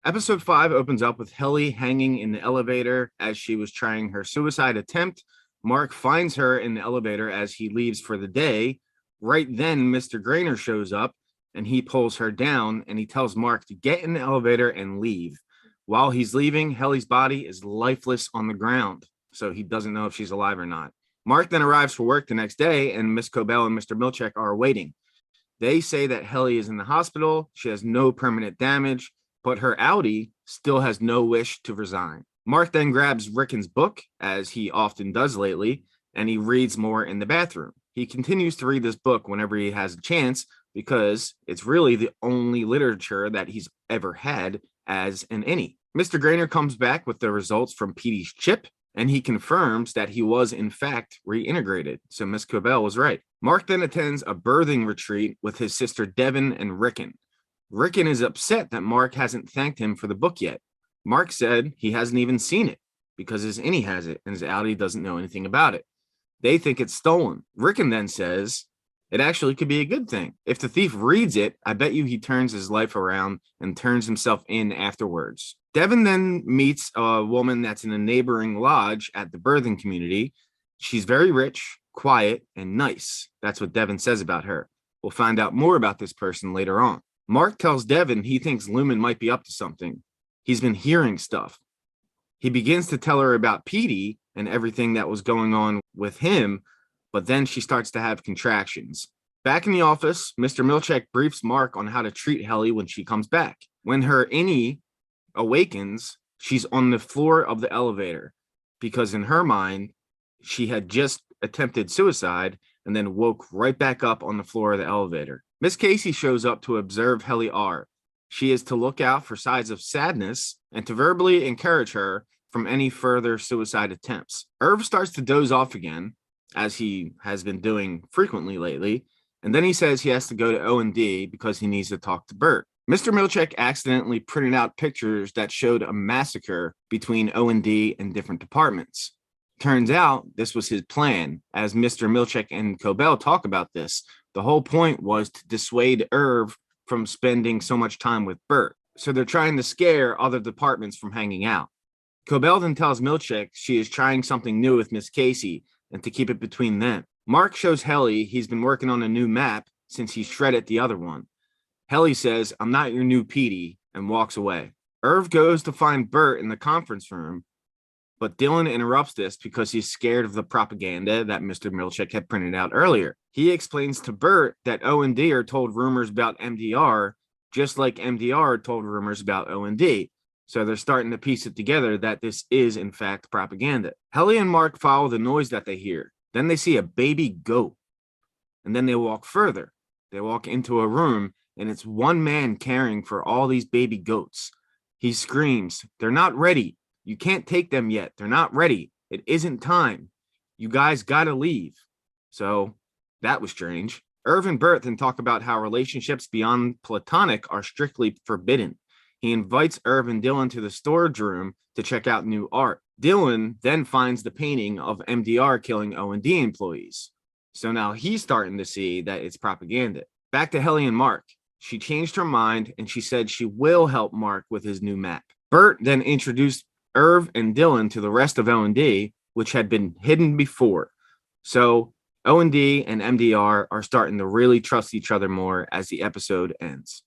Episode 5 opens up with Helly hanging in the elevator as she was trying her suicide attempt. Mark finds her in the elevator as he leaves for the day. Right then, Mr. Grainer shows up and he pulls her down and he tells Mark to get in the elevator and leave. While he's leaving, Helly's body is lifeless on the ground, so he doesn't know if she's alive or not. Mark then arrives for work the next day, and Miss Cobell and Mr. Milchek are waiting. They say that Helly is in the hospital. She has no permanent damage, but her Audi still has no wish to resign. Mark then grabs Rickon's book, as he often does lately, and he reads more in the bathroom. He continues to read this book whenever he has a chance because it's really the only literature that he's ever had as an innie. Mr. Grainer comes back with the results from Petey's chip, and he confirms that he was in fact reintegrated. So Miss Cobell was right. Mark then attends a birthing retreat with his sister Devin and Rickon. Rickon is upset that Mark hasn't thanked him for the book yet. Mark said he hasn't even seen it because his innie has it and his Audi doesn't know anything about it. They think it's stolen. Rickon then says it actually could be a good thing. If the thief reads it, I bet you he turns his life around and turns himself in afterwards. Devin then meets a woman that's in a neighboring lodge at the birthing community. She's very rich, quiet, and nice. That's what Devin says about her. We'll find out more about this person later on. Mark tells Devin he thinks Lumen might be up to something. He's been hearing stuff. He begins to tell her about Petey and everything that was going on with him, but then she starts to have contractions. Back in the office, Mr. Milchek briefs Mark on how to treat Helly when she comes back. When her innie awakens, she's on the floor of the elevator because in her mind, she had just attempted suicide and then woke right back up on the floor of the elevator. Miss Casey shows up to observe Helly R. She is to look out for signs of sadness and to verbally encourage her from any further suicide attempts. Irv starts to doze off again, as he has been doing frequently lately, and then he says he has to go to O&D because he needs to talk to Bert. Mr. Milchek accidentally printed out pictures that showed a massacre between O&D and different departments. Turns out this was his plan. As Mr. Milchek and Cobell talk about this, the whole point was to dissuade Irv from spending so much time with Bert. So they're trying to scare other departments from hanging out. Cobell then tells Milchek she is trying something new with Miss Casey and to keep it between them. Mark shows Helly he's been working on a new map since he shredded the other one. Helly says, "I'm not your new Petey," and walks away. Irv goes to find Bert in the conference room, but Dylan interrupts this because he's scared of the propaganda that Mr. Milchek had printed out earlier. He explains to Bert that O&D are told rumors about MDR, just like MDR told rumors about O&D. So they're starting to piece it together that this is, in fact, propaganda. Helly and Mark follow the noise that they hear. Then they see a baby goat. And then they walk further. They walk into a room, and it's one man caring for all these baby goats. He screams, "They're not ready. You can't take them yet. They're not ready. It isn't time. You guys got to leave." So that was strange. Irv and Bert then talk about how relationships beyond platonic are strictly forbidden. He invites Irv and Dylan to the storage room to check out new art. Dylan then finds the painting of MDR killing O&D employees. So now he's starting to see that it's propaganda. Back to Helly and Mark. She changed her mind and she said she will help Mark with his new map. Bert then introduced Irv and Dylan to the rest of O&D, which had been hidden before. So O&D and MDR are starting to really trust each other more as the episode ends.